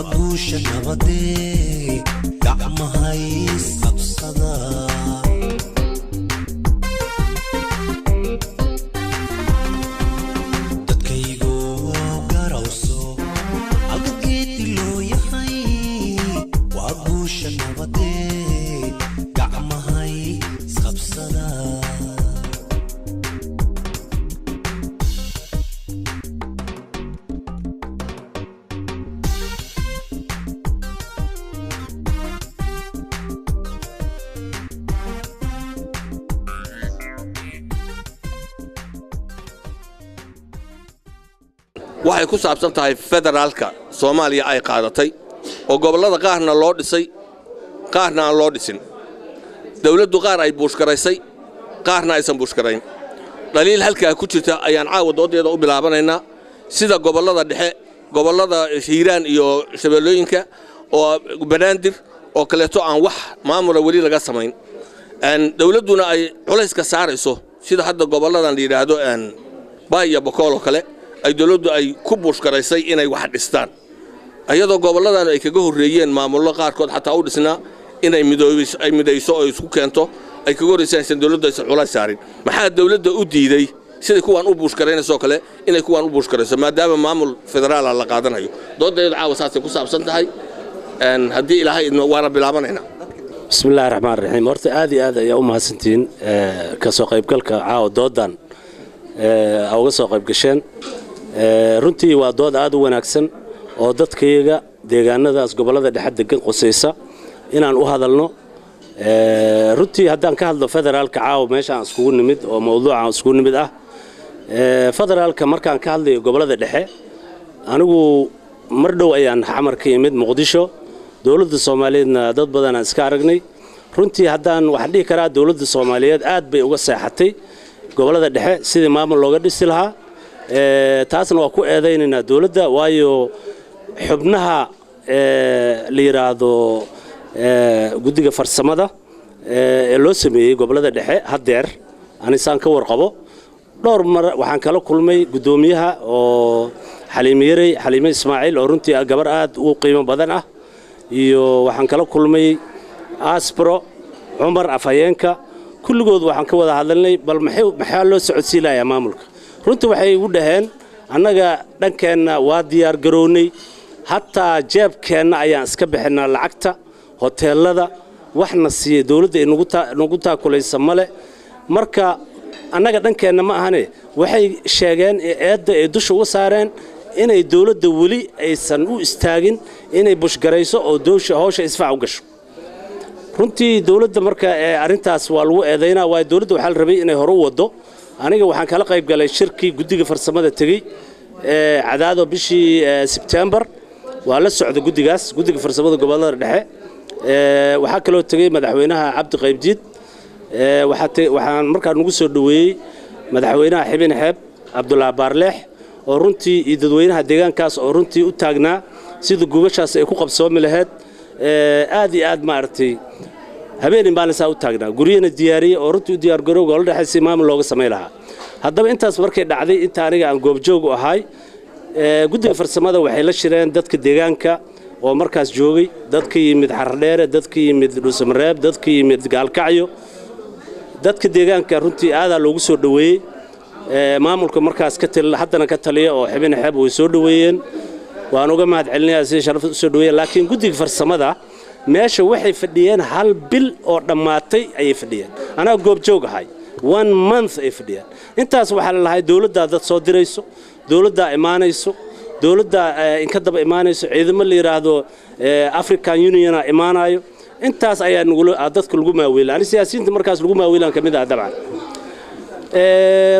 وأقوش نبضي قعمها يسقصدا تدكيغو قروسو أقديت لو يحي وأقوش نبضي قعمها يسقصدا waxay ku saabsan tahay federaalka Soomaaliya ay qaadatay oo gobolada qaarna loo dhisay qaarna aan loo dhisin dawladdu qaar ay buushkaraysay qaarna aysan buushkarayn daliil halka ku jirta ayaan caawa doodeeda u bilaabanaynaa sida gobolada dhexe gobolada Hiiraan iyo Shabeellooyinka oo Banaadir oo kaleeto aan wax maamul wali laga samayn dawladuna ay culays ka saarayso sida hadda goboladan la yiraahdo Baaya Bokool oo kale ay dawladdu ay ku buushkaraysay inay wax dhistaan ayadoo goboladan ay kaga horeeyeen maamullo qaarkood xataa u dhisnaa inay midayso oo isku keento ay kaga horeeyeen dawladdu ay culays saarin maxaa dawladda u diiday sida kuwan u buushkaraynayso kale inay kuwan u buushkarayso maadaama maamul federaal la qaadanayo doodeedu caawa saasay ku saabsan tahay haddii ilaahay idmo waana bilaabanayna bismillaahir rahmaanir rahiim horta aad iyo aad ayaa u mahadsantiin ka soo qaybgalka caawa doodan uga soo qayb gasheen runtii waa dood aad u wanaagsan oo dadkayga deegaanadaas gobolada dhexe degan qosaysa inaan u hadalno runtii haddaan ka hadlo federaalka caawa meesha aan iskugu nimid oo mawduuca aan iskugu nimid ah federaalka markaan ka hadlayo gobolada dhexe anigu mar dhow ayaan xamar ka yimid Muqdisho dawladda Soomaaliyeedna dad badan aan iska aragnay runtii haddaan wax dhihi karaa dawladda Soomaaliyeed aad bay uga seexatay gobolada dhexe sidii maamul looga dhisi lahaa taasna waa ku eedaynayna dawladda waayo xubnaha la yiraahdo guddiga farsamada ee loo sameeyay gobolada dhexe hadeer anisaan ka warqabo dhowr mar waxaan kala kulmay gudoomiyaha oo Xaliime Ismaaciil oo runtii gabar aad u qiimo badan ah iyo waxaan kala kulmay Aspro Umar Afayeenka kulligood waxaan ka wada hadalnay bal maxaa loo socodsiilayaa maamulka runtii waxay ugu dhaheen annaga dhankeena waa diyaar garoonay hatta jeebkeena ayaan iska bixinaa lacagta hoteelada waxna siiyay dawladda inagu taakulaysa male marka annaga dhankeena ma ahane waxay sheegeen eedda ay dusha uga saareen inay dawladda wali aysan u istaagin inay bushgarayso oo hawsha isfaac u gasho runtii dawladda marka arintaas waa lagu eedeynaa waa dawladda waxa la rabay inay hor u wado aniga waxaan kala qayb galay shirkii guddiga farsamada tagay cadaado bishii September waa la socdo guddiga farsamada gobolada dhexe waxa kale oo tagay madaxweynaha Cabdi Qaybdiid waxaan markaa nagu soo dhaweeyay madaxweynaha Xibin Xeeb Abdullaahi Baarleex oo runtii dadweynaha deegaankaas oo runtii u taagnaa sida gubashaas ay ku qabsoomi lahayd aad iyo aad maartay habeenin baan u taagnaa guriyana diyaariyay oo runtii u diyaar garowga oo dhaxaysay maamul looga sameeyay lahaa haddaba intaas markay dhacday inta aniga aan goobjoog u ahay guddiga farsamada waxay la shireen dadka deegaanka oo markaas joogay dadka yimid Xardheere dadka yimid Dhuusamareeb dadka yimid Gaalkacyo dadka deegaanka runtii aad loogu soo dhaweeyay maamulka markaas haddana ka taliya oo Xibin Xeeb way soo dhaweeyeen waan uga mahad celinayaa si sharaf u soo dhaweeyay laakiin guddiga farsamada meesha waxay fadhiyeen hal bil oo dhamaatay ay fadhiyeen ana goob joog ahay 1 month ay fadhiyeen intaas waxa la lahayd dawladda dad soo dirayso dawladda imaanayso dawladda in ka daba imaanayso ciidamo la yiraahdo African Union imaanayo intaas ayaa dadka lagu maaweelay siyaasiyiinta markaas lagu maaweelan kamid ah dabcan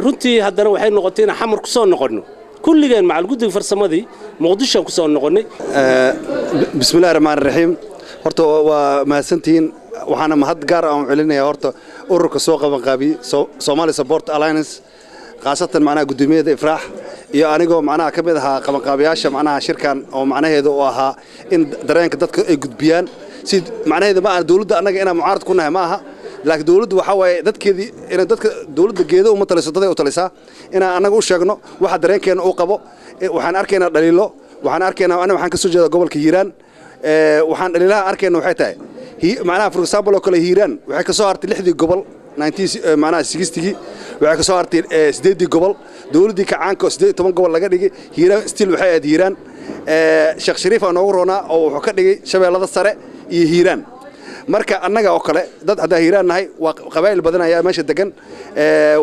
runtii haddana waxay noqotay in xamar ku soo noqono kulligeen macal guddiga farsamadii Muqdisho ku soo noqonay bismillaahir rahmaanir rahiim horta waa mahadsantiin waxaana mahad gaar ah u celinayaa horta ururka soo qaban qaabi Somali Support Alliance qaasatan macnaha gudoomiyada Ifraax iyo anigoo macnaha kamid ahaa qaban qaabiyaasha macnaha shirkan oo macnaheedu u ahaa in dareenka dadka ay gudbiyaan si macnaheedu ma dawladda annaga inaan mucaarad ku nahay ma aha laakiin dawladdu waxa way dadkeedii in dadka dawladda geedo uma taliso dadka u talisaa inaan annaga u sheegno waxa dareenkeena uu qabo waxaan arkaynaa dhaliilo waxaan arkaynaa aniga waxaan ka soo jeedaa gobolka hiiraan waxaan dhaliilaha arkayna waxay tahay macnaha for example oo kale hiiraan waxay ka soo hartay 6 gobol 90 macnaha 60gii waxay ka soo hartay 8 gobol dawladdii kacaanka 18 gobol laga dhigay hiiraan still waxay aad hiiraan sheekh shariif aan ugu roonaa oo wuxuu ka dhigay shabeellada sare iyo hiiraan marka annaga oo kale dad hadda hiiraan nahay waa qabaa'il badan ayaa meesha degan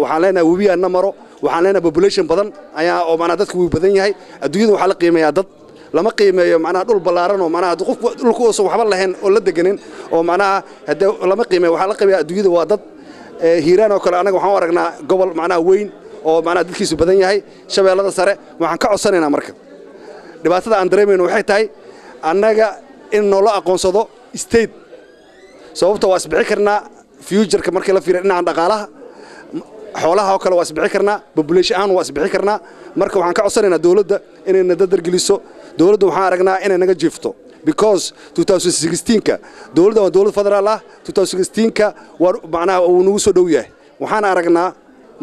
waxaan leenahay webiyaana maro waxaan leenahay population badan ayaa oo macnaha dadku wuu badan yahay adduunyada waxaa la qiimeeyaa dad lama qiimeeyo macnaha dhul ballaaran oo macnaha qof dhulku oo waxba lahayn oo la deganin oo macnaha hadda lama qiimeeyo waxaa la qiimeeyaa adduunyada waa dad hiiraan oo kale anaga waxaan u aragnaa gobol macnaha weyn oo macnaha dadkiisu badan yahay shabeellada sare waxaan ka codsanaynaa marka dhibaatada aan dareemayno waxay tahay annaga in noola aqoonsado state sababta waa isbixi karnaa future-ka markii la fiiriyo dhinaca dhaqaalaha xoolaha oo kale waa isbixi karnaa population ahaan waa isbixi karnaa marka waxaan ka codsanaynaa dawladda inay nadadar geliso dawladda waxaan aragnaa inay naga jiifto because 2016ka dawladda waa dawlad federaal ah 2016ka waa macnaha uu nagu soo dhow yahay waxaan aragnaa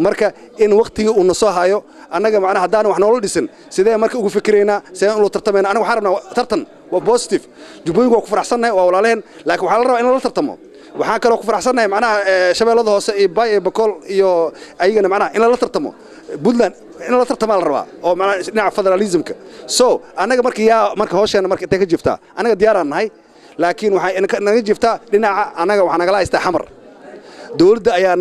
marka in waqtiga uu nasoo hayo annaga macnaha haddaan wax noola dhisin sidee marka ugu fikiraynaa sidee uu tartamayna anaga waxaan rabnaa tartan waa positive jubbooyinka waa ku faraxsannahay waa walaalaheen laakiin waxaa la rabaa in la tartamo waxaan kaloo ku faraxsannahay macnaha shabeellada hoose iyo bay iyo bakool iyo ayagana macnaha in la tartamo Puntland in la tartamo la rabaa oo macnaha dhinaca federalismka so annaga marka hawsheena marka intee ka jiftaa annaga diyaaraan nahay laakiin waxay naga jiftaa dhinaca annaga waxaa nagala haystaa xamar dawladda ayaa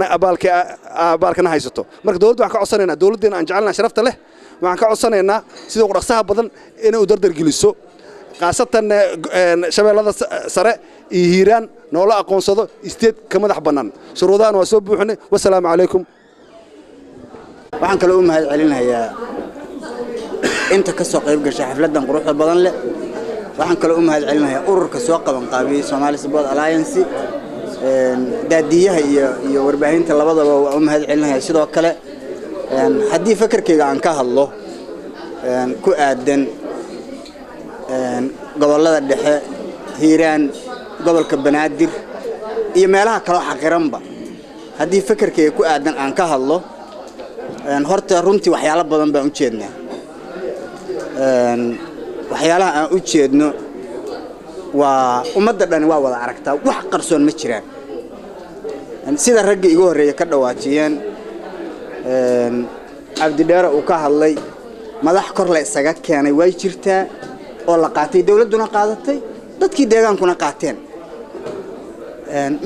abaalkana haysato marka dawladda waxaan ka codsanaynaa dawladdeena aan jecelnahay sharafta leh waxaan ka codsanaynaa sida ugu dhaqsaha badan inay u dardar geliso qaasatan shabeellada sare iyo hiiraan noola aqoonsado state ka madax bannaan shuruudahan waa soo buuxinay wassalaamu calaykum waxaan kaloo u mahad celinayaa inta ka soo qayb gashay xafladan quruxda badan leh waxaan kaloo u mahad celinayaa ururka soo qaban qaabiyay Somali Support Alliance daadiyaha iyo warbaahinta labadaba waa u mahad celinayaa sidoo kale haddii fakarkayga aan ka hadlo ku aadan gobolada dhexe hiiraan gobolka banaadir iyo meelaha kale xaqiranba haddii fakarkayga ku aadan aan ka hadlo horta runtii waxyaalo badan baan u jeednaa waxyaalaha aan u jeedno waa ummadda dhan waa wada aragtaa wax qarsoon ma jiraan sida ragga igu horeeya ka dhawaajiyeen abdidheera uu ka hadlay madax kor la isaga keenay way jirtaa oo la qaatay dawladduna qaadatay dadkii deegaankuna qaateen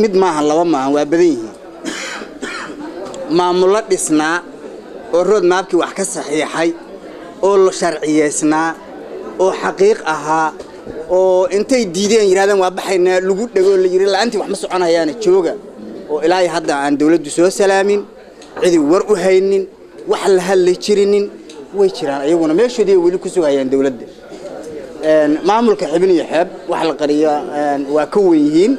mid maahan laba maahan waa badan yihiin maamulo dhisnaa oo road mapkii wax ka saxiixay oo sharciyeysnaa oo xaqiiq ahaa oo intay diideen yiraahdeen waa baxaynaa lagu dhago la yiri laantii wax ma soconayaana jooga oo ilaahay hadda aan dawladdu soo salaamin cidi war u haynin wax la hadli jirinin way jiraan ayaguna meeshoodii wali ku sugayaan dawladda maamulka xibin iyo xeeb wax la qariyo waa ka weyn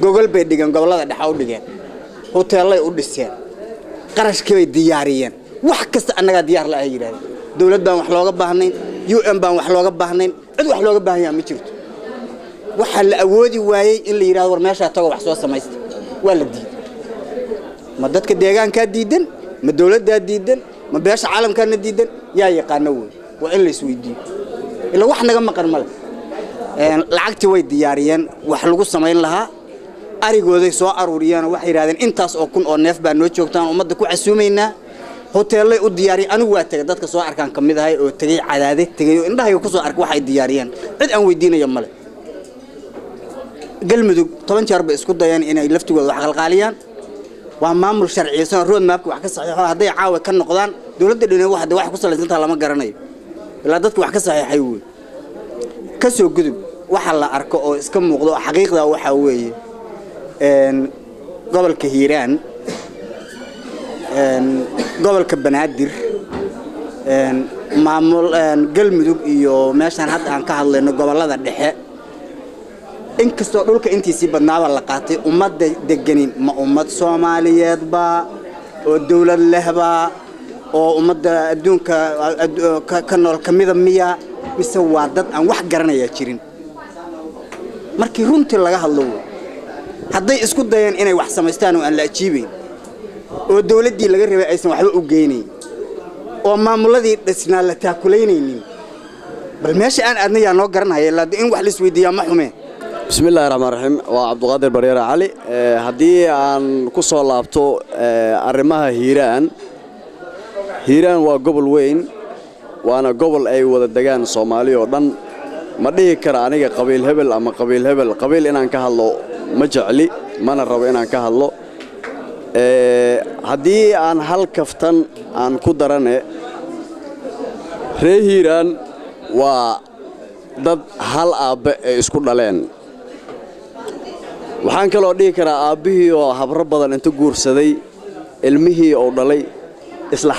gogol bay dhigan gobolada dhexe u dhigeen hoteelay u dhiseen qarashkii bay diyaariyeen wax kasta annaga diyaar la ay yiraahdeen dawladdan wax looga baahnayn UN baan wax looga baahnayn cid wax looga baahan yahay ma jirto waxa la awoodi waayay in la yiraahdo war meesha tago wax soo sameeysta waa la diiday ma dadka deegaanka diidan ma dawladda diidan ma beesha caalamkana diidan yaa yaqaan waa in la isweydiiyo ila wax naga maqan male lacagtii way diyaariyeen wax lagu sameyn lahaa arigooday soo aruuriyeen wax yiraahdeen intaas oo kun oo neef baa noo joogtaan ummadda ku casuumeynaa hoteelay u diyaari anigu waa tagay dadka soo arkaan kamid ahay oo tagay cadaade tagay oo indhahay ku soo ark wax ay diyaariyeen cid aan weydiinayo male galmudug 10 jeer bay isku dayeen inay laftigooda wax qalqaaliyaan waa maamul sharciyeysan road map wax ka saxiixo haday caawa ka noqdaan dawladda dhinay wax ku salaysan lama garanayo ilaa dadku wax ka saxiixay way ka soo gudub waxa la arko oo iska muuqdo xaqiiqda waxa weeye gobolka hiiraan gobolka banaadir maamul galmudug iyo meeshan hadda aan ka hadlayno gobolada dhexe inkastoo dhulka intiisii badnaaba la qaatay ummadda deganin ma ummad Soomaaliyeed ba oo dawlad lehba oo ummadda adduunka ka nool kamida miya mise waa dad aan wax garanaya jirin markii runtii laga hadlo hadday isku dayeen inay wax sameystaan oo aan la ajiibin oo dawladdii laga rabay aysan waxba u geeynin oo maamuladii dhisnaa la taakuleynaynin bal meesha aan aadna yaa noo garanaya ilaa in wax la isweydiiyaa ma xume بسم الله الرحمن الرحيم وعبد القادر بريرة علي هدي عن كسر لابتو أرمها هيران وقبل وين وأنا قبل أي وذا دجان صومالي ودن ما دي كراني قبيل هبل أما قبيل هبل قبيل إن كهالله مجعلي ما نرى إن كهالله هدي عن هل كفتن عن كدرنا هيران و dad hal aabe ay isku dhaleen waxaan kaloo dhigi karaa aabihii oo habro badan inta guursaday ilmihii oo dhalay isla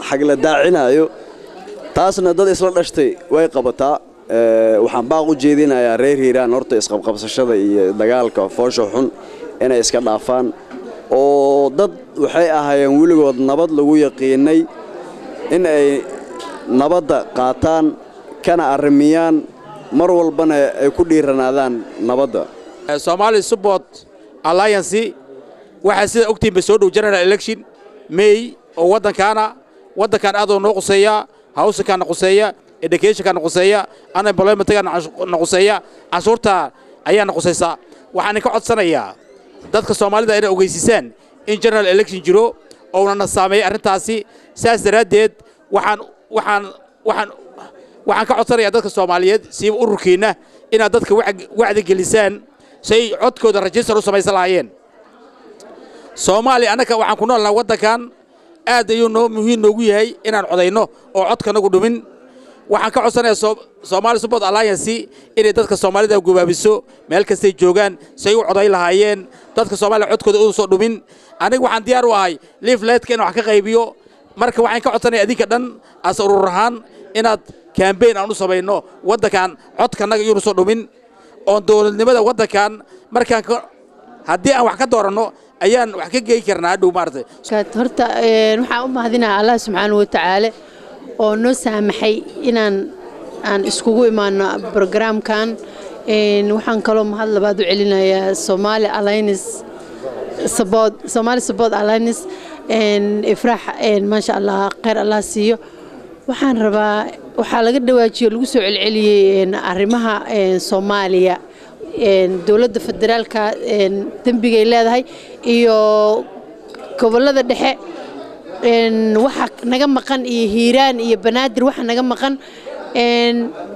xagla daacinayo taasna dad isla dhashtay way qabataa waxaan baaq u jeedinayaa reer Hiiraan horta isqabqabsashada iyo dagaalka foosho xun inay iska dhaafaan oo dad waxay ahaayeen wiligood nabad lagu yaqiinay in ay nabadda qaataan kana arrimiyaan mar walbana ay ku dhiiranaadaan nabadda Somali Support Alliance waxa sida ogtiin soo dhow general election May oo wadankan aad oo noo quseeya house kan quseeya education kan quseeya unemployment kan quseeya cashuurta ayaa quseysa waxaan ka codsanayaa dadka Soomaalida inay ogeysisaan in general election jiro oo na saameeyay arintaasi saas daraadeed waxaan ka codsanayaa dadka Soomaaliyeed si ururkiina inaad dadka wacdi gelisaan say codkooda register u samaysan lahaayeen Soomaali anaka waxaan ku noolnahay wadankan aad ayuu muhiim noogu yahay inaan codayno oo codkanagu dhumin waxaan ka codsanayaa Somali Support Alliance inay dadka Soomaalida gubaabiso meel kasta ay joogaan say u coday lahaayeen dadka Soomaaliya codkooda u soo dhumin aniga waxaan diyaar u ahay leafletka inaan wax ka qaybiyo marka waxaan ka codsanayaa adinka dhan as urur ahaan inaad campaign aan u sameeyno wadankan codkanaga iyo soo dhumin oo dawladnimada wadankan markaan hadii aan wax ka doorano ayaan wax ka geey karnaa dhow maartay horta waxaan u mahadinayaa Allah subhanahu wa ta'ala oo noo saamaxay inaan iskugu imaano programkan waxaan kaloo mahad labaad u celinayaa Somali Support Alliance ifraax ma sha Allah khayr Allah siiyo waxaan rabaa waxa laga dhawaajiyo lagu soo celceliyay arrimaha Soomaaliya dawladda federaalka dambiga ay leedahay iyo gobolada dhexe waxa naga maqan iyo Hiiraan iyo Banaadir waxa naga maqan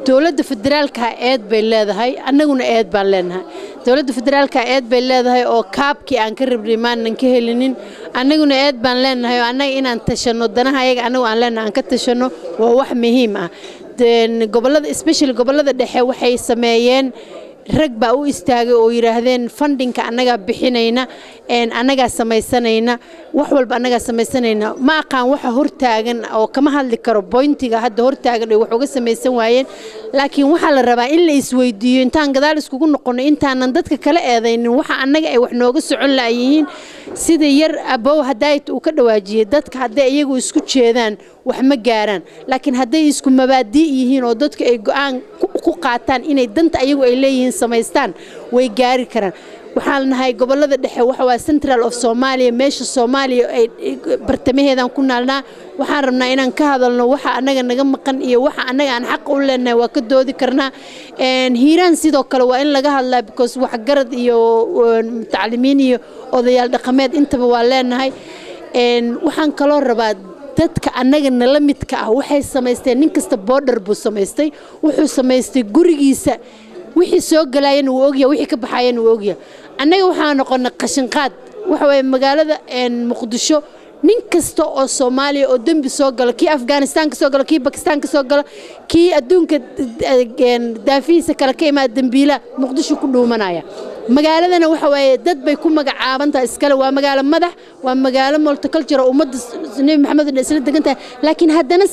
dawladda federaalka eed bay leedahay annaguna eed baan leenahay dawladda federaalka eed bay leedahay oo kaabkii aan ka rabnay maanan ka helinin annaguna eed baan leenahay oo annaga inaan tashano danaha ayaga annagu aan leenahay aan ka tashano waa wax muhiim ah gobolada especially gobolada dhexe waxay sameeyeen rag baa u istaagay oo yiraahdeen fundingka annaga bixinayna annaga samaysanayna wax walba annaga samaysanayna ma aqaan waxa hortaagan oo kama hadli karo pointiga hadda hortaagan ay wax uga samaysan waayeen laakiin waxa la rabaa in la isweydiiyo intaan gadaal iskugu noqono intaanan dadka kala eedaynin waxa annaga ay wax nooga socon laayihiin sida yar abow hadaayt uu ka dhawaajiyay dadka hadday iyagu isku jeedaan wax ma gaaraan laakiin hadday isku mabaadi yihiin oo dadka ay go'aan ku qaataan inay danta iyagu ay leeyihiin samaystaan way gaari karaan waxaan nahay gobolada dhexe waxa waa Central of Somalia meesha Soomaaliya ay bartamaheedan ku naalnaa waxaan rabnaa inaan ka hadalno waxa anaga naga maqan iyo waxa anaga aan xaq u leenahay waa ka doodi karnaa Hiiraan sidoo kale waa in laga hadlaa because wax garad iyo tacliimiin iyo odayaal dhaqameed intaba waa leenahay waxaan kaloo rabaa dadka anaga nala midka ah waxay samaysteen nin kasta border buu samaystay wuxuu samaystay gurigiisa wixii soo galayeen uu ogyahay wixii ka baxayeen uu ogyahay annaga waxaan noqonay qashin qaad waxa way magaalada Muqdisho nin kasta oo Soomaaliya oo dambi soo gala kii Afghanistan ka soo gala kii Pakistan ka soo gala kii adduunka daafiisa kala ka imaad dambiila Muqdisho ku dhuumanaya magaaladana waxa way dad bay ku magacaabantaa iskale waa magaalo madax waa magaalo multicultural ummadda Nabi Maxamed isla degantahay laakiin haddana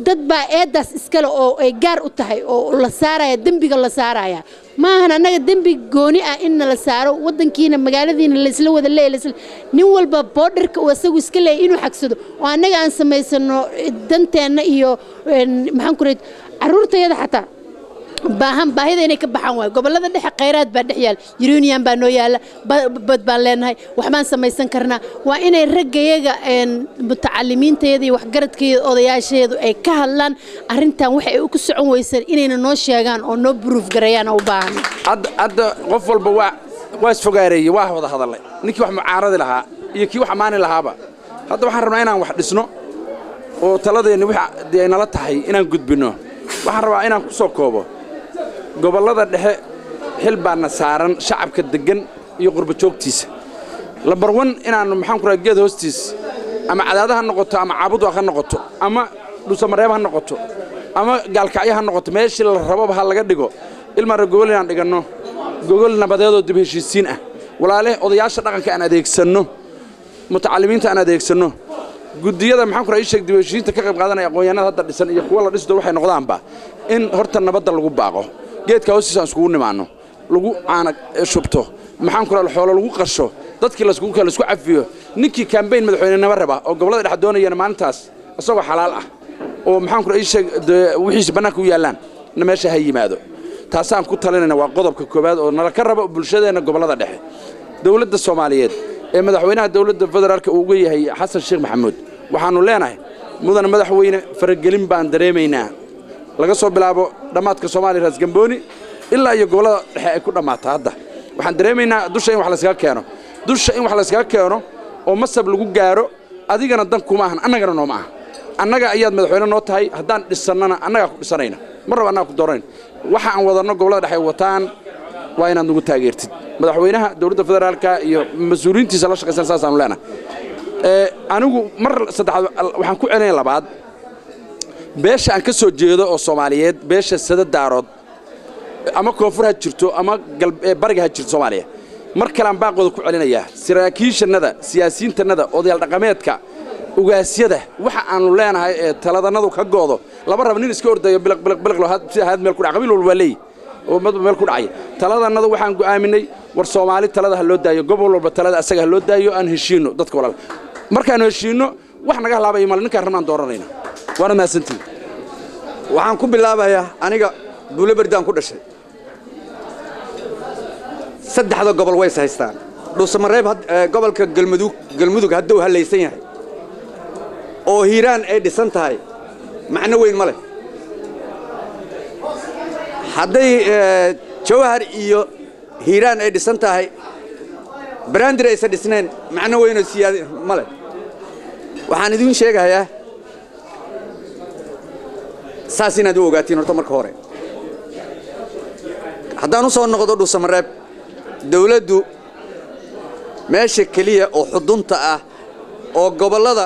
dad baa eedaas iskale oo ay gaar u tahay oo la saaraya dambiga la saaraya ma ahan anaga dambi gooni ah in la saaro wadankiina magaaladiina la isla wada leeyahay nin walba borderka oo asagu iska leeyahay inuu xagsado oo anaga aan samaysano danteena iyo maxaan ku reed caruurtayada xataa baahida inay ka baxaan waay gobolada dhexe khayraad baa dhex yaal uranium baa noo yaala bad baan leenahay waxbaan samaysan karnaa waa inay raggayaga mutacalimiinteeda iyo waxgaradkeeda odayaasheedu ay ka hadlaan arrintan waxa ay ku socon weysaan inayna noo sheegaan oo noo proof gareeyaan u baahan hadda qof walba waa isfogaareeyay waa wada hadalay ninkii wax mucaaradi lahaa iyo kii wax amaani lahaaba hadda waxaan rabnaa inaan wax dhisno oo taladeena wixii ay nala tahay inaan gudbino waxaan rabaa inaan ku soo koobo gobolada dhexe xil baana saaran shacabka degan iyo qurba joogtiisa lambar 1 inaan maxaan ku raaggeed hoostiis ama cadaadaha noqoto ama caabudu ha noqoto ama dhusamareeb ha noqoto ama gaalkacyo ha noqoto meeshii la rabo ha laga dhigo ilma gobol inaan dhigano gogol nabadeed oo dib heshiisiin ah walaale odayaasha dhaqanka aan adeegsano mutacalimiinta aan adeegsano gudiyada maxaan ku raay sheeg dib heshiisiinta ka qayb qaadanaya aqoonyahanada hadda dhisan iyo kuwa la dhisto waxay noqdaanba in horta nabadda lagu baaqo geedka hoostiisa aan iskugu nimaano lagu aana shubto maxaan ku raay xoolo lagu qasho dadkii la isku cafiyo ninkii campaign madaxweynenimo raba oo gobolada dhex doonayeen maalintaas asagoo xalaal ah oo maxaan ku raay sheeg wixiisa banaanka u yaalaan meesha ha yimaado taasaan ku talinayna waa qodobka koobaad oo nala ka rabo bulshadeena gobolada dhexe dawladda Soomaaliyeed ee madaxweynaha dawladda federaalka uu uga yahay Xasan Sheekh Maxamuud waxaanu leenahay mudan madaxweyne faragelin baan dareemaynaa laga soo bilaabo dhamaadka Soomaaliya ras Gambooni ilaa iyo gobolada dhexe ay ku dhamaata hadda waxaan dareemaynaa dusha in wax la iskaga keeno oo masab lagu gaaro adigana dan kuma ahan annagana nooma aha annaga ayaad madaxweyne noo tahay haddaan dhisannana annaga ku dhisanayna marraba annaga ku doorayn waxa aan wadano gobolada dhexe wataan waa inaad nagu taageertid madaxweynaha dawladda federaalka iyo mas'uuliyiintiisa la shaqaysan saasaan leenahay anigu mar saddexaad waxaan ku celinay labaad beesha aan ka soo jeedo oo Soomaaliyeed beesha sada daarood ama koonfur ha jirto ama bariga ha jirto Soomaaliya mar kale aan baaqooda ku celinayaa saraakiishanada siyaasiyiintanada odayaal dhaqameedka ugaasyada waxa aanu leenahay ee taladanadu ka goodo laba rab nin iska ordayo bilaq loo had meel ku dhac qabiil walba leey oo meel ku dhacay taladanadu waxaan go'aaminay war Soomaali talada ha loo daayo gobol walba talada asaga ha loo daayo aan heshiino dadka walaal markaan heshiino wax naga halaabay mal ninka ramaan dooranayna waana maasantii waxaan ku bilaabayaa aniga Buulabardaan ku dhashay saddexda gobol way haystaan dhusamareeb gobolka galmudug hadduu halaysan yahay oo hiiraan ay dhisan tahay macno weyn ma leh hadday jawhar iyo hiiraan ay dhisan tahay brandir aysan dhisnayn macno weyn oo siyaad ma leh waxaan idin sheegayaa saas inaad u ogaatiin horta marka hore haddaan u soo noqdo dhusamareeb dawladdu meesha keliya oo xudunta ah oo gobolada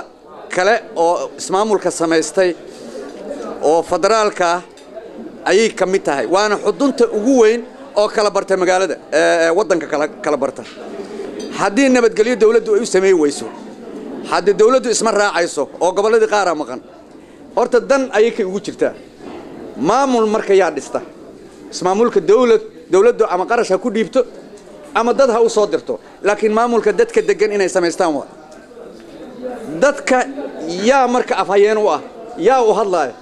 kale oo ismaamulka samaystay oo federaalka ayay ka mid tahay waana xudunta ugu weyn oo kala barta magaalada wadanka kala barta haddii nabadgelyo dawladdu ay u sameey weyso haddii dawladdu isma raacayso oo goboladii qaar maqan horta dan ayay ka ugu jirtaa maamul marka yaa dhista ismaamulka dawladdu ama qarash ha ku dhiibto ama dad ha u soo dirto laakiin maamulka dadka degan inay sameystaan waa dadka yaa marka afhayeen u ah yaa u hadlaayo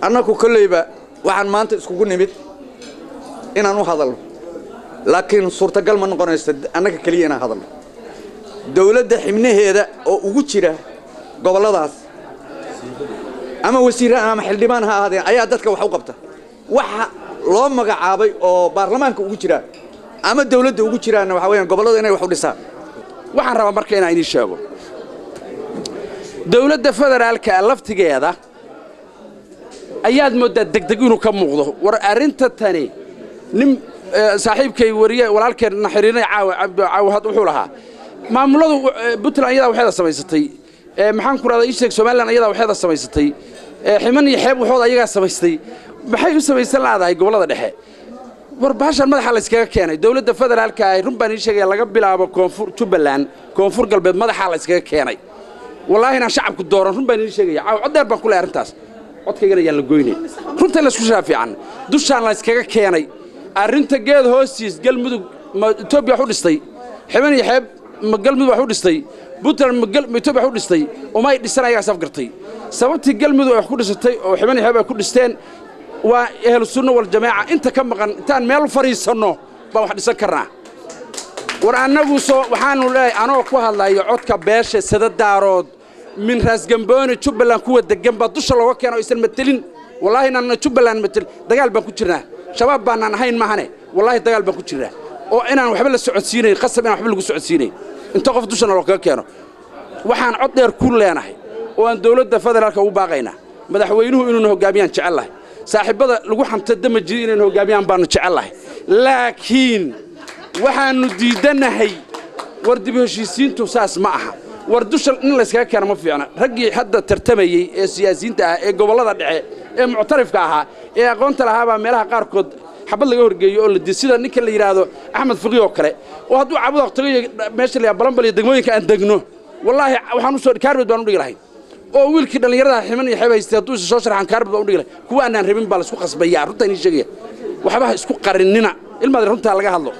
annagu kolleyba waxaan maanta iskugu nimid inaan u hadalno laakiin suurtagal ma noqonayso annaga kaliya inaan hadalno dawladda xibnaheeda oo ugu jira goboladaas ama wasiiraan ama xildhibaan ha ahaadeen ayaa dadka wax u qabta waxa loo magacaabay oo baarlamaanka ugu jira ama dawladda ugu jiraan waxa weeyaan gobolada inay wax u dhisaan waxaan rabaa marka inaan idin sheego dawladda federaalka laftigeeda ayaad moodaa degdeg inuu ka muuqdo war arinta tani nin saaxiibkay wariye walaalkeen xiriirinay caawa had wuxuu lahaa maamuladu Puntland ayada waxay samaysatay maxaan ku raadayay sheeg Soomaaliland ayada waxay samaysatay ximan iyo xeeb waxooda ayaga samaystay maxay u samaysan laadahay gobolada dhexe war baashan madaxa la iskaga keenay dawladda federaalka ay run baan sheegay laga bilaabo koonfur Jubbaland koonfur galbeed madaxa la iskaga keenay wallahi inaan shacabku dooran run baan sheegay codeer baan ku leeyahay arintaas codkaygana yaan la goynay runta la isku shaafiican dushaan la iskaga keenay arinta geed hoostiis galmudug Itoobiya wax u dhistay ximan iyo xeeb galmudug wax u dhistay Puntland Itoobiya wax u dhistay oo may dhisan ayaga saf gartay sababtii galmudug wax ku dhisatay oo ximan iyo xeeb ay ku dhisteen وأهل السنة والجماعة أنت كم مقن تان ميل فريسنو بواحد سكرنا وأنا وصو وحانو لا أنا وقوها الله يعودك باش سدد دارود من راس جنبان تشوب لنا قوة الجنب دوش الله وكانوا يصير متلين والله إننا تشوب لنا متل دجال بنكتشرنا شباب بنا نهين معنا والله دجال بنكتشرنا وأنا وحبل السعوديين قسم أنا وحبل السعوديين أنت قف دوش الله وكانوا وحان عطير كل أنا وأن دولة فدرالك وباقينا مدحوينه إنه جابيان شعله صاحب هذا لو حمت الدم الجديد إنه جابيان بان شعله لكن وحان نديدنا هي ورد بهشيسين تساس معها وردوش إن لسه كان ما في أنا رجع حد ترتمي السياسيين تاع قبل هذا دعاء معترف كها قنت لها بعملها قاركود حبل يقول يقول الدسيدة نك اللي يرادو أحمد فقيه وكله وهذا عبد الطريق ماشي اللي بلنبل يدقمون كأن دقنوه والله وحنوصل كاربد بنقول لهاي أو ويل كده اللي يراد حماني يحب يستطيع شاشر عن كاربد بنقول له كوا أنا نرمين بالسوق قصبية رتني شيء وحبها سوق قرننا المدرسة رنتها لقاها الله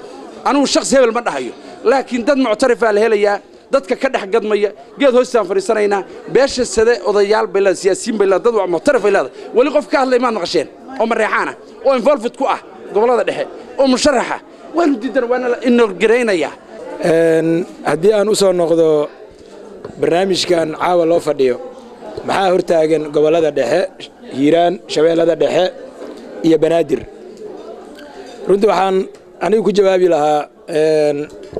أنا والشخص هذا المرة هيو لكن دد معترف على هليا dadka ka dhex gadmaya geed hoostaan fariisanayna beesha sade odayaal bilaa siyaasiyiin bilaa dad muctarif ilaa wali qof ka hadlay ma naqasheen oo mareexana oo involved ku ah gobolada dhexe oo musharaxa waan diidan waan inoo gareynaya haddii aan u soo noqdo barnaamijkan caawa loo fadhiyo maxaa hortaagan gobolada dhexe hiiraan shabeellada dhexe iyo banaadir runtii waxaan anigu ku jawaabi lahaa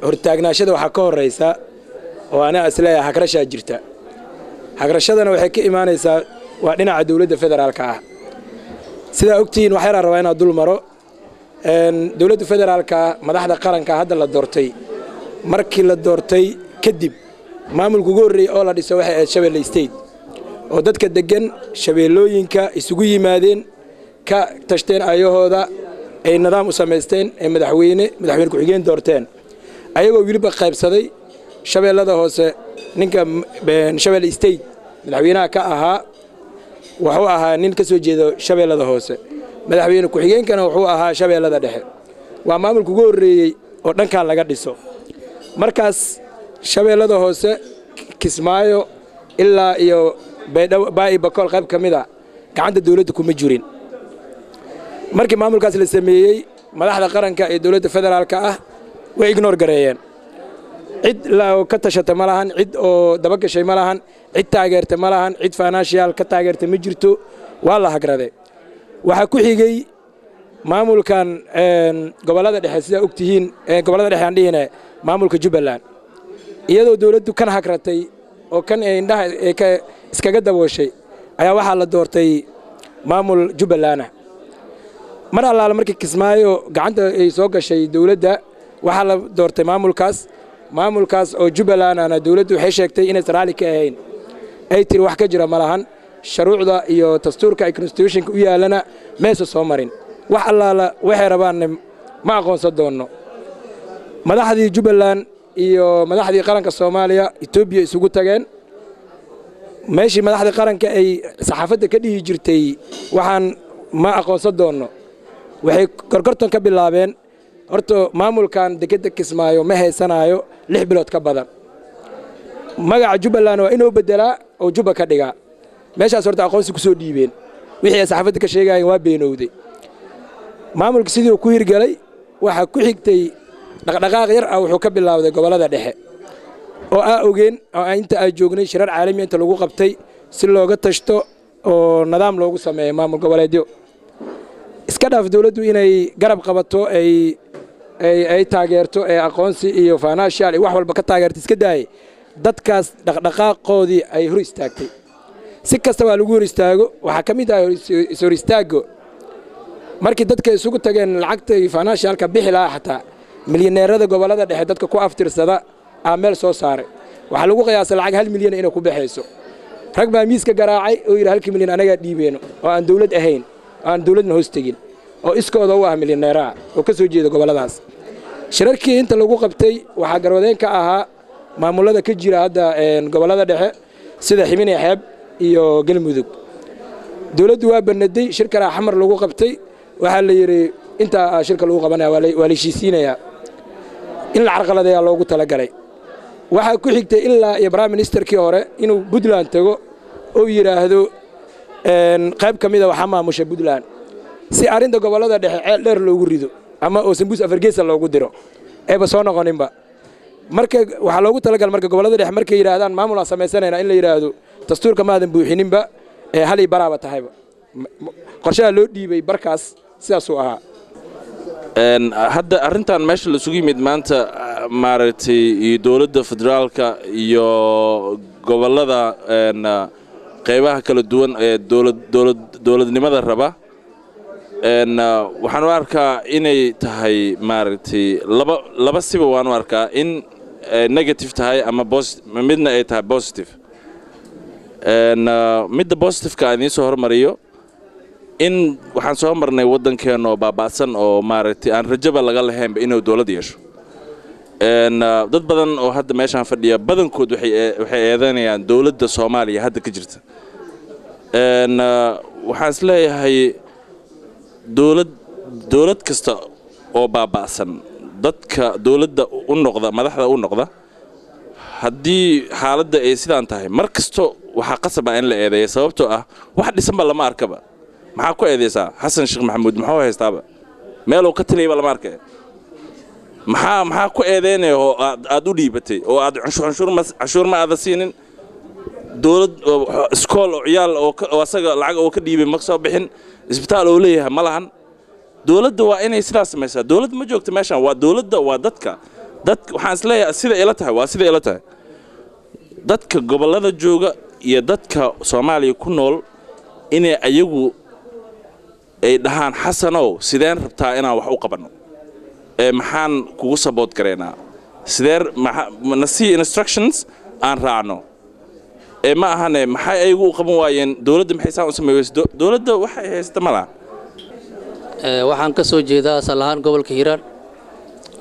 hortaagnaashada waxaa ka horeysa oo ana asleeyahay hagrasha jirta hagrashadana waxay ka imaanaysaa waa dhinaca dawladda federaalka ah sida ogtiin waxay rabaa inaan dul maro dawladda federaalka madaxda qaranka hadda la doortay markii la doortay kadib maamulku ugu horeeyay oo la dhiso waxay ahayd Shabeelle State oo dadka degan shabeellooyinka isugu yimaadeen ka tashteen ayahooda ay nidaam u sameysteen ee madaxweyne ku xigeen doorteen ayagoo wiliba qaybsaday shabeellada hoose ninka Shabeelle State madaxweynaha ka ahaa wuxuu ahaa nin ka soo jeedo shabeellada hoose madaxweyne ku xigeenkana wuxuu ahaa shabeellada dhexe waa maamulku ugu horeeyay oo dhankan laga dhiso markaas shabeellada hoose Kismaayo ilaa iyo Baay Bakool qayb kamida gacanta dawladda kuma jirin markii maamulkaas la sameeyay madaxda qaranka ee dawladda federaalka ah way ignore gareeyeen cid la ka tashata malahan cid oo daba gashay malahan cid taageerta malahan cid financial ka taageerta ma jirto waa la hagraday waxa ku xigay maamulkan gobolada dhexe sida ogtihiin gobolada dhexe aan dhihina maamulka Jubbaland iyadoo dawladdu kan hagratay oo kan indhaha ka iskaga dabooshay ayaa waxa la doortay maamul Jubbaland mar allaala markii Kismaayo gacanta ay soo gashay dawladda waxa la doortay maamulkaas oo Jubbaland ana dawladdu waxay sheegtay inay raali ka ahayn ay tiri wax ka jira malahan shuruucda iyo dastuurka ay constitutionka u yaalana meesha soo marin wax allaala waxay rabaan ma aqoonsan doono madaxdii Jubbaland iyo madaxdii qaranka Soomaaliya Itoobiya isugu tageen meeshii madaxdii qaranka ay saxaafadda ka dhigi jirtay waxaan ma aqoonsan doono waxay gorgortan ka bilaabeen horta maamulkan degedda Kismaayo ma heysanayo 6 bilood ka badan magaca Jubbaland waa inuu bedelaa oo Jubba ka dhigaa meeshaas horta aqoonsi ku soo dhiibeen wixii saxaafadda ka sheegayeen waa beenowday maamulka sidii uu ku hirgalay waxa ku xigtay dhaqdhaqaaq yar ah wuxuu ka bilaawday gobolada dhexe oo ogeen oo inta ay joognay shirar caalami inta lagu qabtay si looga tashto oo nidaam loogu sameeyo maamul goboleedyo iska dhaaf dawladdu inay garab qabato ay taageerto ee aqoonsi iyo financial wax walba ka taageerto iska daay dadkaas dhaqdhaqaaqoodii ay hor istaagtay si kasta waa lagu hor istaago waxa kamid ah hor istaago markii dadka isugu tageen lacagta financialka bixi lahaa xataa milyaneerada gobolada dhexe dadka ku aftirsada meel soo saaray waxa lagu qiyaasay lacag 1 milyan inay ku baxayso rag baa miiska garaacay oo yiri 1 milyan anaga dhiibeeno oo aan dawlad ahayn aan dawladna hoos tagin oo iskooda u ah milyaneera oo ka soo jeeda goboladaas shirarkii inta lagu qabtay waxa garwadeen ka ahaa maamulada ka jira hadda gobolada dhexe sida Ximin Xeeb iyo Galmudug dawladdu waa banaday shirkada xamar lagu qabtay waxa la yiri inta shirka lagu qabanaya waa la heshiisiinaya in la carqaladeeyo loogu talagalay waxa ku xigtay ilaa iyo prime ministerkii hore inuu Puntland tago oo yiraahdo qayb kamida waxa maamusha Puntland si arrinta gobollada dhexe ceel dheer loogu rido ama oo sambuus afargeesa loogu diro eeba soo noqoninba marka waxaa loogu talagal marka gobollada dhexe markay yidhaahdaan maamul aan samaysanayna in la yidhaahdo dastuurka maadan buuxininba halay baraaba tahayba qorshaha loo dhiibay barkaas sidaasuu ahaa hadda arrintan meesha la isugu yimid maanta maaragtay dowladda federaalka iyo gobollada qaybaha kala duwan ee dowladnimada raba waxaan u arkaa inay tahay maaragtay laba siba waan u arkaa in negative tahay ama midna ay tahay positive midda positiveka aan idiin soo hormariyo in waxaan soo marnay waddankeena oo baaba'san oo maaragtay aan rajaba laga lahaynba inuu dowlad yeesho dad badan oo hadda meeshaan fadhiya badankood waxay eedanayaan dowladda Soomaaliya hadda ka jirta waxaan is leeyahay dowlad kasta oo baaba'san dadka dowladda u noqda madaxda u noqda haddii xaaladda ay sidaan tahay mar kasto waxaa qasab ah in la eedeeyo sababtoo ah wax dhisanba lama arkaba maxaa ku eedeysaa xasan sheekh maxamuud muxuu haystaaba meel uu ka taliyay lama arkay maxaa ku eedeynay oo aad u dhiibatay oo aad canshuur ma aad siinin dowlad iskool oo ciyaal oo asaga lacag oo ka dhiibay ma soo bixin isbitaal oo leeyahay ma lahan dowladda waa inay sidaas samaysaa dowladda ma joogto meeshan waa dowladda waa dadka waxaan is leeyahay sida ila tahay dadka gobollada jooga iyo dadka Soomaaliya ku nool inay ayagu ay dhahaan xasanow sideen rabtaa inaan wax u qabanno maxaan kugu support gareynaa sideen nasi instructions aan raacno ma ahane maxay ayagu u qaban waayeen dowladda maxay saan u sameeyay dowladda waxay haysata malaha waxaan ka soo jeedaa asal ahaan gobolka Hiiraan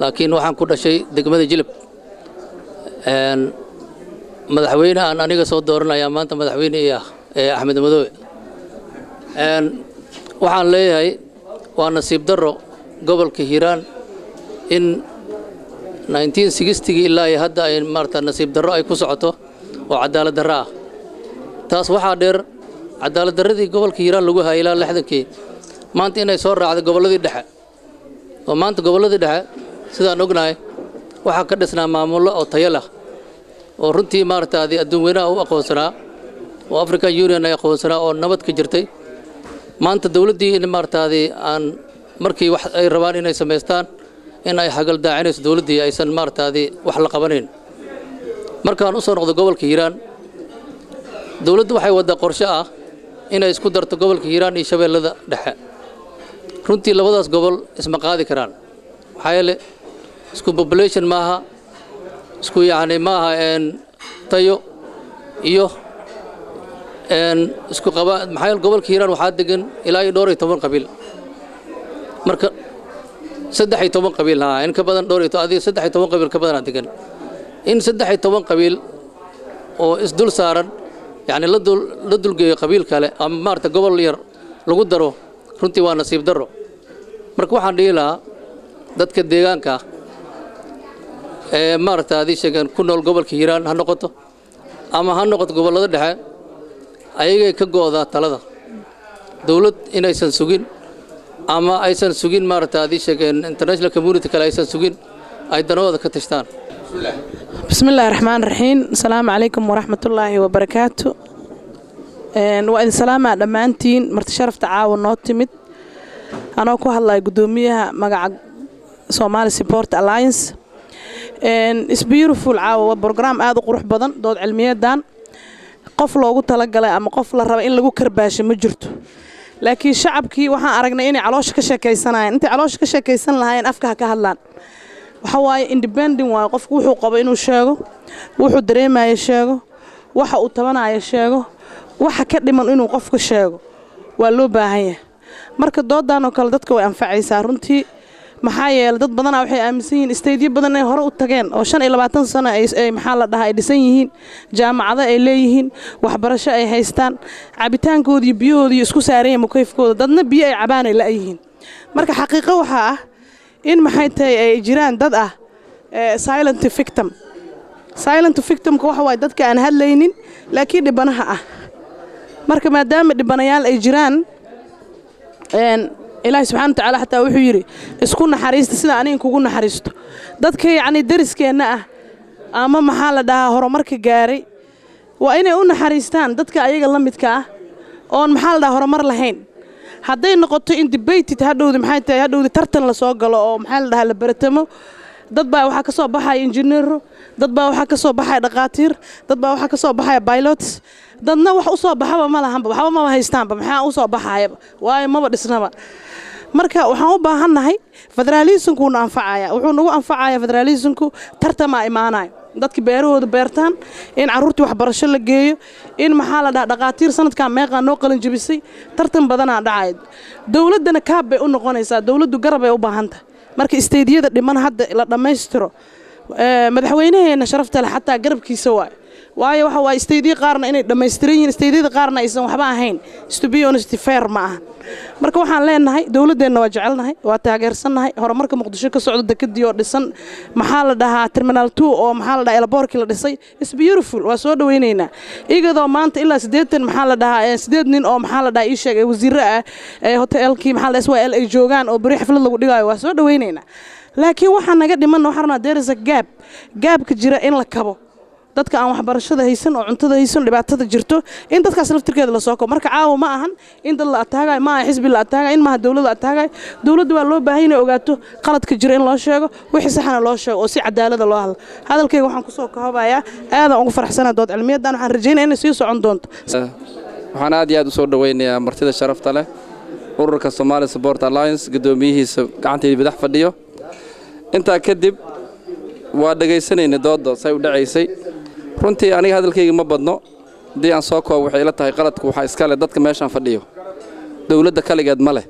laakiin waxaan ku dhashay degmada Jilib madaxweyne aan aniga soo dooranayaa maanta madaxweyne Axmed Madoobe waxaan leeyahay waa nasiib darro gobolka Hiiraan in 1960 ilaa hadda ay maarta nasiib darro ay ku socoto oo cadaalad darro ah taas waxaa dheer cadaalad darradii gobolka Hiiraan lagu hayay ilaa 60kii maanta inay soo raacdo gobolladii dhexe oo maanta gobolladii dhexe sidaan ognahay waxa ka dhisnaa maamullo oo tayo leh oo runtii maartaadii adduun weynaha u aqoonsanaa oo African Union ay aqoonsanaa oo nabad ka jirtay maanta dawladdii in maartaadii aan markii wax ay rabaan inay sameystaan in ay xagal daacinayso dawladdii aysan maartaadii wax la qabanin markaan u soo noqdo gobolka Hiiraan dawladdu waxay wada qorshe ah inay isku darto gobolka Hiiraan iyo Shabeellada Dhexe runtii labadaas gobol isma qaadi karaan waxa yeelay isku population maaha isku maaha tayo iyo isku qaba maxay gobolka Hiiraan waxa degan ilaa 12 qabiil marka 13 qabiil in ka badan 13 qabiil ka badan degan in 13 qabiil oo isdul saaran la dulgeeyo qabiil kale ama maarta gobol yar lagu daro runtii waa nasiib darro marka waxaan dhihi lahaa dadka deegaanka maarta adii sheegan ku nool gobolka Hiiraan ha noqoto ama ha noqoto gobollada dhexe ayagay ka go'daa talada dawlad inaysan sugin ama aysan sugin maarta adii sheegan international community kale aysan sugin ay danooda ka tashtaan bismillaahir rahmaanir rahiim assalaamu alaykum waraxmatullaahi wabarakaatu waa idin salaamaa dhammaantiin marti sharafta caawa noo timid anoo ku hadlaya gudoomiyaha magaca Somali Support Alliance is beautiful caawa waa program aad u qurux badan dood cilmiyeedan qof loogu talagalay ama qof la raba in lagu karbaasho ma jirto laakiin shacabkii waxaan aragnay inay caloosha ka sheekaysanayaan inta caloosha ka sheekaysan lahaayeen afka ka hadlaan waxa waaye independent waa qofku wuxuu qabo inuu sheego wuxuu dareemayo sheego waxa uu tabanayo sheego waxa ka dhiman inuu qofku sheego waa loo baahan yahay marka doodan oo kale dadka way anfacaysaa runtii maxaa yeelay dad badan waxay aaminsan yihiin isteedyo badan ay hore u tageen oo 25 sano ay maxaa la dhahaa ay dhisan yihiin jaamacado ay leeyihiin waxbarasho ay haystaan cabitaankood iyo biyahood iyo isku saareen mukayfkooda dadna biyo ay cabaan ay laayihiin marka xaqiiqo waxa ah in maxay tahay ay jiraan dad ah silent victim ka waxa way dadka aan hadlaynin laakiin dhibanaha ah marka maadaama dhibanayaal ay jiraan ilaahay subxaana watacaala xataa wuxuu yidhi isku naxariista sida aniga kugu naxariisto dadka yacni dariskeenna ah ama maxaa la dhahaa horumarka gaaray waa inay u naxariistaan dadka ayaga la midka ah oon maxaa la dhahaa horumar lahayn hadday noqoto in debated hadhowdi maxay tahay hadhowdi tartan la soo galo oo maxaa la dhahaa la baratamo dad baa waxaa ka soo baxaya injineero dad baa waxaa ka soo baxaya dhaqaatiir dad baa waxaa ka soo baxaya pilots dadna wax u soo baxaba ma lahanba waxba maba haystaanba maxaa u soo baxayaba waayo maba dhisnaba marka waxaan u baahannahay federaalismkuuna anfacaya wuxuu nagu anfacaya federaalismku tartama imaanaya dadka beerahooda beertaan in carruurtii waxbarasho la geeyo in maxaa la dhahaa dhaqaatiir sanadkan meeqaa noo qalin jebisay tartan badanaa dhacay dowladdana kaab bay u noqonaysaa dowladdu garab bay u baahan tahay marka isteediyada dhiman hadda la dhammaystiro madaxweynaheena sharafta leh xataa garabkiisa waayo waxa waa isteediye qaarna inay dhammaystiran yihiin isteediyada qaarna aysan waxba ahayn to be honest fair ma aha marka waxaan leenahay dowladdeenna waa jecelnahay waa taageersannahay horumarka muqdisho ka socdo dekedii oo dhisan maxaa la dhahaa terminal 2 oo maxaa la dhahaa elaboorkii la dhisay is beautiful waa soo dhawaynaynaa iyadoo maanta ilaa 8 maxaa la dhahaa 8 nin oo maxaa la dhahaa ii sheegay wasiirro ah hotelkii maxaa la SYL ay joogaan oo bari xaflad lagu dhigayo waa soo dhawaynaynaa laakiin waxaa naga dhiman waxaan rabnaa there is a gaabka jira in la kabo dadka aan waxbarashada haysan oo cuntada haysan dhibaatada jirto in dadkaas laftirkeeda la soo koobo marka caawa ma ahan in dad la ataagayo ma aha xisbi la ataagayo in maaha dowlad la ataagayo dowladda waa loo baahan inay ogaato qaladka jira in loo sheego wixii saxana loo sheego oo si cadaalada loo hadlo hadalkayga waxaan ku soo koobayaa aadaan ugu faraxsanahay dood cilmiyadan waxaan rajaynayaa inay sii socon doonto waxaan aad iyo aad u soo dhawaynayaa martida sharafta leh ururka Somali Support Alliance gudoomiyihiisa gacanteeda badax fadhiyo intaa kadib waa dhageysanayna doodda say u dhacaysay runtii aniga hadalkayga ma badno hadii aan soo koobo waxay ila tahay qaladku waxa iska leh dadka meeshan fadhiyo dawladda kaligeed ma leh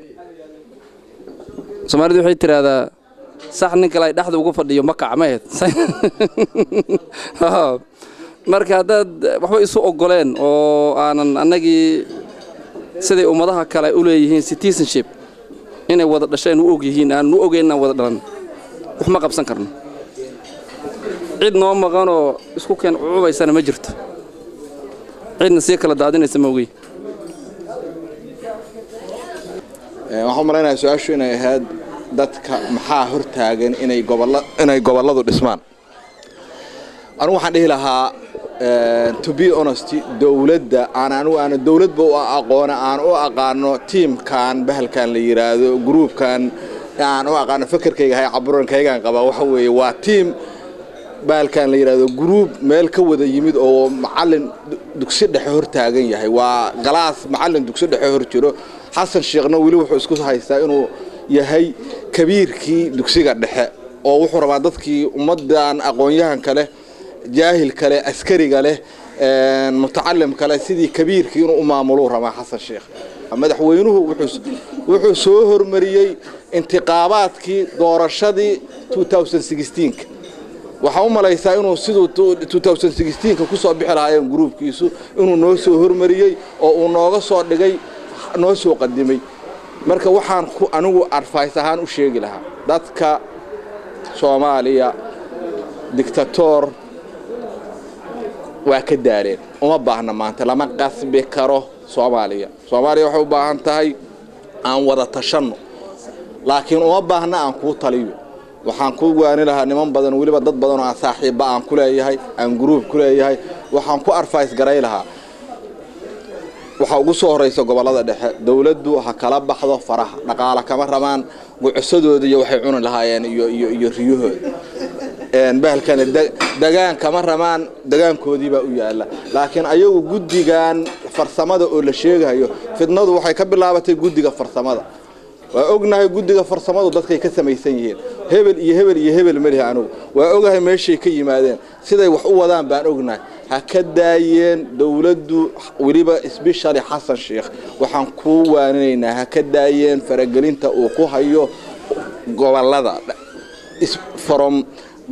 Soomaalidu waxay tiraahdaa sax nin kale ay dhaxda ugu fadhiyo ma kacmeed marka dad waxba isu ogoleen oo aanan anagii siday ummadaha kale u leeyihiin citizenship inay wada dhasheen u og yihiin aan u ogeyn wada dhalan wax ma qabsan karno cid noo maqan oo isku keen cuubaysana ma jirto cidna si kala daadinaysa ma ogi waxaan maraynayaa su'aashu inay ahayd dadka maxaa hortaagan inay goboladu dhismaan anigu waxaan dhihi lahaa to be honest dawladda aan dawladba u aqaano teamkan bahalkan la yiraahdo groupkan aan u aqaano fikirkayga hay caburankaygan qaba waxa weeye waa team bahalkan la yiraahdo group meel ka wada yimid oo macallin dugsi dhexe hor taagan yahay waa galaas macallin dugsi dhexe hor jiro xasan sheekhna wali wuxuu isku haystaa inuu yahay kabiirkii dugsiga dhexe oo wuxuu rabaa dadkii ummadan aqoon-yahan kale jaahil kale askariga leh mutacallim kale sidii kabiirkii inuu maamulo rabaa xasan sheekh madaxweynuhu wuxuu soo hormariyay intiqaabaadkii doorashadii 2016 waxa u malaysaa inuu sidoo 2016 ku soo bixi lahaayeen groupkiisu inuu noo soo hormariyay oo uu nooga soo dhigay noo soo qadimay marka waxaan anigu advice ahaan u sheegi lahaa dadka Soomaaliya dictator waa ka daareen uma baahna maanta lama qasbi karo Soomaaliya waxay u baahan tahay aan wada tashanno laakiin uma baahna aan ku taliyo waxaan ku waani lahaa niman badan waliba dad badan oo saaxiibo aan ku leeyahay aan group ku leeyahay waxaan ku advice garay lahaa waxa ugu soo horeysa gobolada dhexe dawladdu waxa kala baxdo faraha dhaqaale kama rabaan gucsadooda iyo waxay cuni lahaayeen iyo riyahooda bahalkan dagaan kama rabaan dagaankoodii baa u yaala laakiin ayagu guddigan farsamada oo la sheegayo fidnadu waxay ka bilaabatay guddiga farsamada waa ognahay guddiga farsamadu dadkay ka samaysan yihiin hebel maliha anigu waa ogahay meeshay ka yimaadeen siday wax u wadaan baan ognahay ha ka daayeen dawladdu waliba especially xasan sheekh waxaan ku waaninaynaa ha ka daayeen faragelinta uu ku hayo gobolada from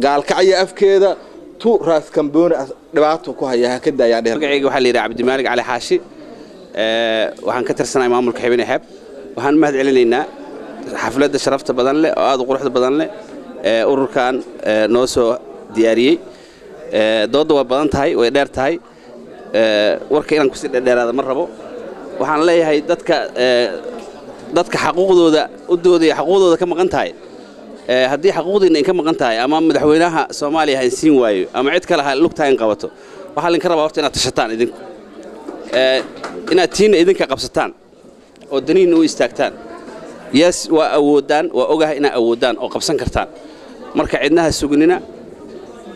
gaalkacyo afkeeda tu raas kambooni dhibaato ku haya ha ka daayaan magacayga waxa la yiraahdaa Cabdimaalik Cali Xaashi waxaan ka tirsanahay maamulka Xibin Xab waxaan mahad celinaynaa xafladda sharafta badan leh oo aad u quruxda badan leh ururkan noo soo diyaariyay doodda waa badan tahay way dheer tahay warka inaan ku sii dheeraado ma rabo waxaan leeyahay dadka dadka xaquuqdooda u doodaya xaquuqdooda ka maqan tahay haddii xaquuqdiina ka maqan tahay ama madaxweynaha Soomaaliya ay siin waayo ama cid kale ha lugta in qabato waxa la rabaa horta inaad tashataan idinku inaad tiina idinka qabsataan oo daniin u istaagtaan yes waa awoodaan waa ogahay ina awoodaan oo qabsan kartaan marka cidnaha sugnina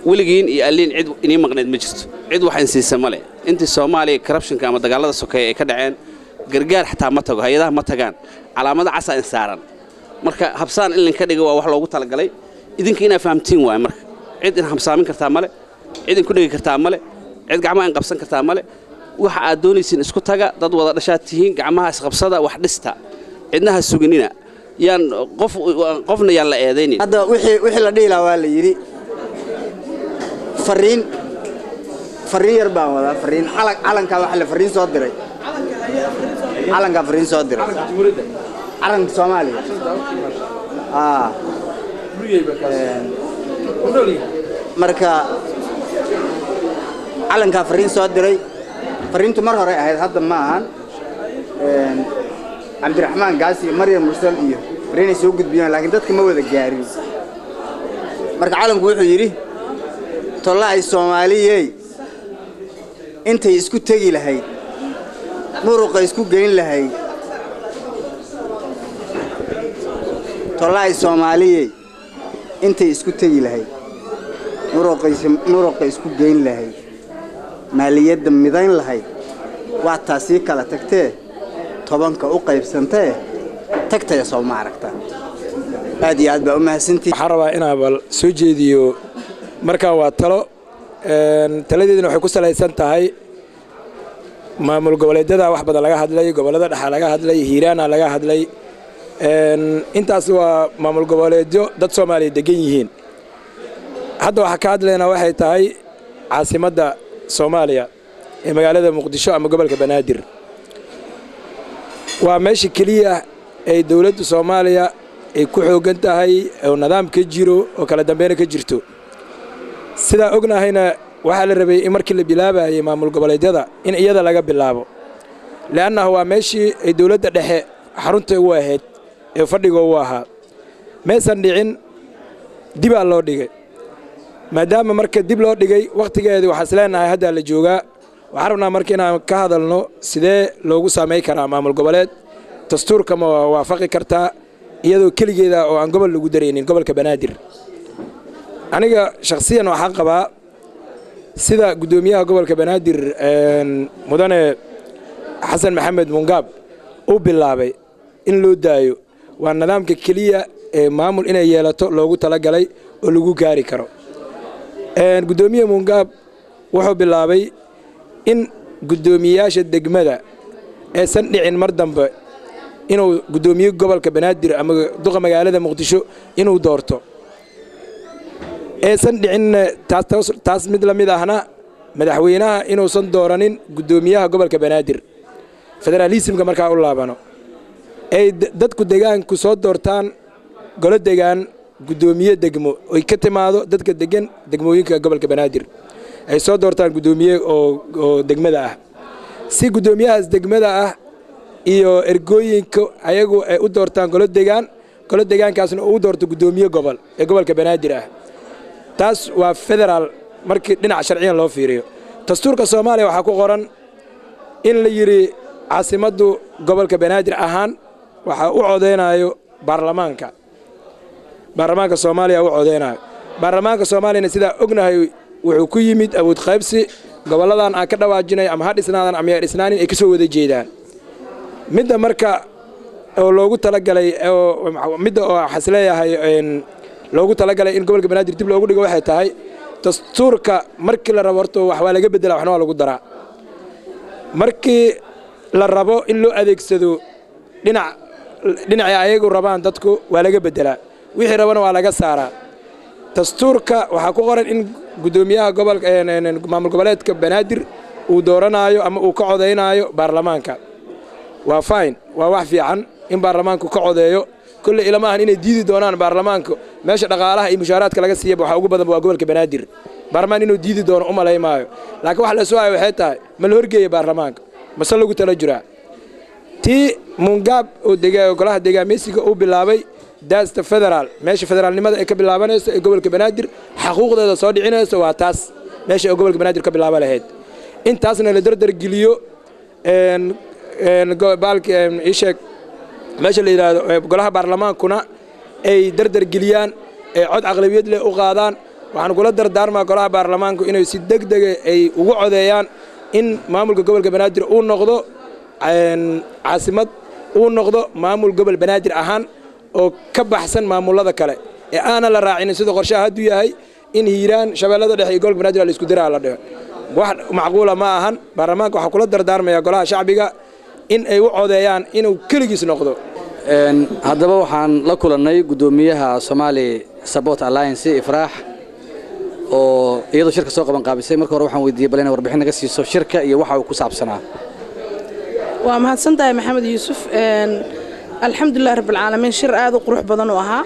wiligiin iyo aliin cid inii maqneed ma jirto cid waxaan siisa male intii Soomaaliya corruptionka ama dagaalada sokeeye ay ka dhaceen gargaar xataa ma tago hay'adaha ma tagaan calaamada cas in saaran marka habsaan in ka dhigo waa wax loogu talagalay idinka ina fahamtiin waay marka cid in habsaamin kartaa male cid in ku dhigi kartaa male cid gacmaha in qabsan kartaa male waxa aad doonaysiin isku taga dad wada dhashaad tihiin gacmaha isqabsada wax dhista cidnaha sugnina yaan qofna yaan la eedeynin hadda wixii la dhiilaa waa la yiri fariin yar baan wadaa fariin calanka waxa la fariin soo diray calanka fariin soo diray calanka Soomaaliya marka calanka fariin soo diray fariintu mar hore ahayd hadda ma ahan Abdiraxmaan Gaasi Maryam Mursal iyo fariin soo gudbiyaan laakiin dadka ma wada gaarin marka calanku wuxuu yiri tolay Soomaaliyay intay isku tagi lahayd muruqa isku geyn lahayd tolay Soomaaliyay intay isku tagi lahayd muruqa isku geyn lahayd maaliyadda midayn lahayd waa taasi kala tagtee tobanka u qaybsantay tagtay soo ma aragta aad iyo aad baa u mahadsantii waxaan rabaa inaan bal soo jeediyo marka waa talo taladeedina waxay ku salaysan tahay maamul goboleedyada wax badan laga hadlay gobolada dhexe laga hadlay hiiraana laga hadlay intaas waa maamul goboleedyo dad Soomaaliyeed degan yihiin hadda waxa ka hadlayna waxay tahay caasimadda Soomaaliya ee magaalada Muqdisho ama gobolka Banaadir waa meesha kaliya ay dawladda Soomaaliya ay ku xoogan tahay oo nidaam ka jiro oo kala dambeyn ka jirto sida ognahayna waxa la rabay in markii la bilaabayay maamul goboleedyada in iyada laga bilaabo laana waa meeshii ay dawladda dhexe xarunta u ahayd ee fadhiga u ahaa meesan dhicin dib loo dhigay maadaama marka dib loo dhigay waqtigeedii waxa isleenahay hadda la joogaa waxaan rabnaa markii inaan ka hadalno sidee loogu sameey karaa maamul goboleed dastuurka ma waafaqi kartaa iyadoo kaligeeda oo aan gobol lagu dareenin gobolka Banaadir aniga shakhsiyan waxaan qabaa sida gudoomiyaha gobolka Banaadir mudane Xasan Maxamed Mungaab uu bilaabay in loo daayo waa nidaamka kaliya ee maamul inay yeelato loogu talagalay oo lagu gaari karo gudoomiyaha Mungaab wuxuu bilaabay in gudoomiyaasha degmada ee san dhicin mar dambe inuu gudoomiye gobolka Banaadir ama duqa magaalada Muqdisho inuu doorto ee san dhicin taas mid la mid ahna madaxweynaha inuu san dooranin gudoomiyaha gobolka Banaadir federalismka markaa u laabano ay dadku deegaanku soo doortaan golo deegaan gudoomiye degmo oo ka timaado dadka degan degmooyinka gobolka Banaadir ay soo doortaan gudoomiye oo degmada ah si gudoomiyahaas degmada ah iyo ergooyinka ayagu ay u doortaan golo deegaankaasna uu doorto gudoomiye gobol ee gobolka Banaadir ah taas waa federal markii dhinaca sharciyan loo fiiriyo dastuurka Soomaaliya waxa ku qoran in la yiri caasimaddu gobolka Banaadir ahaan waxa uu codeynayo baarlamaanka Soomaaliya uu codeynayo baarlamaanka Soomaaliya sida ognahay wuxuu ku yimid awood qaybsi goboladan aan ka dhawaajinay ama hadisnaadan ama isnaanin ay ka soo wada jeedaan midda marka oo loogu talagalay midda oo xasleeyahay loogu talagalay in gobolka Banaadir dib loogu dhigo waxay tahay dastuurka markii la rabo horto wax waa laga bedelaa waxna waa lagu daraa markii la rabo in loo adeegsado dhinaca ayagu rabaan dadku waa laga bedelaa wixii rabana waa laga saaraa dastuurka waxa ku qoran in gudoomiyaha gobolka maamul goboleedka Banaadir uu dooranayo ama uu ka codeynayo baarlamaanka waa fine waa wax fiican in baarlamaanku ka codeeyo kulli ilama ahan inay diidi doonaan baarlamaanka meesha dhaqaalaha iyo mushaaraadka laga siiyay waxa ugu badan waa gobolka Banaadir baarlamaan inuu diidi doono uma leeymaayo laakiin wax la soo ay waxay tahay ma la horgeeyay baarlamaanka ma lagu tala jiraa tii mungaab oo golaha deegaameysiga uu bilaabay daasta federaal meesha federaalnimada ay ka bilaabanayso ee gobolka banaadir xaquuqdeeda soo dhicinayso waa taas meesha ay gobolka banaadir ka bilaaba lahayd intaasna la dardargeliyo isheeg meesha la yidhaahdo golaha baarlamaankuna ay dardargeliyaan ay cod aqlabiyad leh u qaadaan waxaan kula dardaarmaa golaha baarlamaanku inay si degdega ay ugu codeeyaan in maamulka gobolka banaadir uu noqdo caasimad uu noqdo maamul gobol banaadir ahaan oo ka baxsan maamulada kale ee aanan la raacinin sida qorshaha hadduu yahay in hiiraan shabeellada dhexe iyo gobolka banaadir la isku diraa la dhigo wax macquula ma ahan baarlamaanka waxaa kula dardaarmaya golaha shacbiga in ay u codeeyaan inuu keligiis noqdo haddaba waxaan la kulannay guddoomiyaha Somali Support Alliance Ifraax oo iyadoo shirka soo qaban qaabisay marka hore waxaan weydiiyay bal inay warbixin naga siiso shirka iyo waxa uu ku saabsanaa waa mahadsantahay maxamed yuusuf alxamdulilah rabbil caalamiin shir aad u qurux badan oo ahaa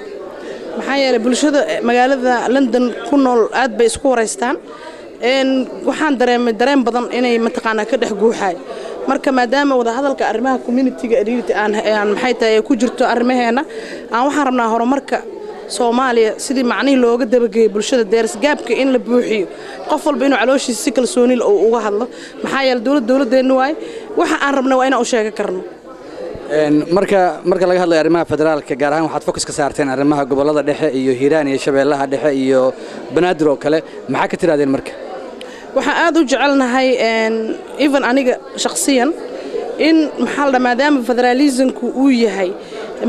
maxaa yeelay bulshada magaalada London ku nool aad bay isku wareystaan waxaan dareemay dareen badan inay mataqaanaa ka dhex guuxay marka maadaama wada hadalka arrimaha community-ga aan maxay tahay ku jirto arrimaheena aan waxaan rabnaa horumarka Soomaaliya sidii macnaheedu looga dabageeyay bulshada deeris gaabka in la buuxiyo qof walba inuu calooshiisa si kalsooni leh uga hadlo maxaa yeelay dawladdeenu waay waxa aan rabnaa waa inaan u sheegi karno marka laga hadlayo arrimaha federaalka gaar ahaan waxaad focus ka saarteen arrimaha gobolada dhexe iyo Hiiraan iyo Shabeellaha dhexe iyo Banaadir oo kale maxaa ka tiraadeen marka waxaan aad u jecelnahay even aniga shakhsiyan in maxaa la maadaama federalismku uu yahay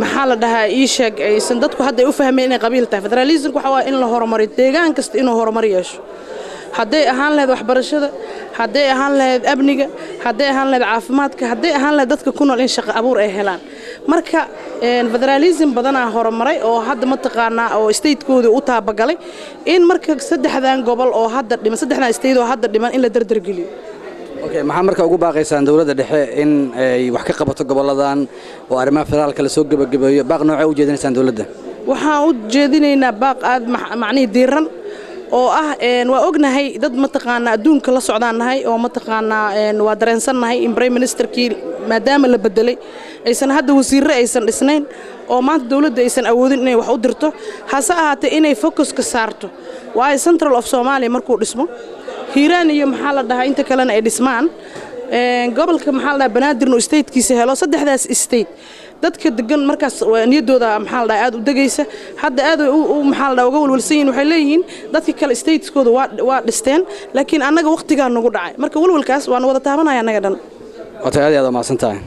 maxaa la dhahaa ii sheeg aysan dadku hadda u fahmeen inay qabiil tahay federalismku waxa waa in la horumariyo deegaan kasta inuu horumar yeesho hadday ahaan lahayd waxbarashada hadday ahaan lahayd amniga hadday ahaan lahayd caafimaadka hadday ahaan lahayd dadka ku nool in shaqo abuur ay helaan marka federalism badanaa horumaray oo hadda mataqaanaa oo state-kooda u taabagalay in marka saddexdan gobol oo hadda dhiman saddexdan state oo hadda dhiman in la dardargeliyo maxaa marka ugu baaqaysaan dawladda dhexe in ay wax ka qabato goboladan oo arrimaha federaalka la soo gabagabeeyo baaq noocee u jeedinaysaan dawladda waxaan u jeedinaynaa baaq aad macnaheedu diiran oo ah waa ognahay dad mataqaanaa adduunka la socdaanahay oo mataqaanaa waa dareensannahay in prime ministerkii maadaama la bedelay aysan hadda wasiirre aysan dhisnayn oo maanta dawladda aysan awoodin inay wax u dirto hase ahaatee inay focus ka saarto waayo Central of Somalia markuu dhismo Hiiraan iyo maxaa la dhahaa inta kalena ay dhismaan gobolka maxaa la dhahaa Banaadirno state-kiisa helo saddexdaas state dadka degan markaas niyadooda maxaa la dhahaa aad u dagaysa hadda aad u maxaa la dhahaa uga walwalsan yihiin waxay leeyihiin dadka kale stateskooda waa dhisteen laakiin annaga waqtigaa nagu dhacay marka walwalkaas waan wada taabanaya annaga dhan wata aad u mahadsantahay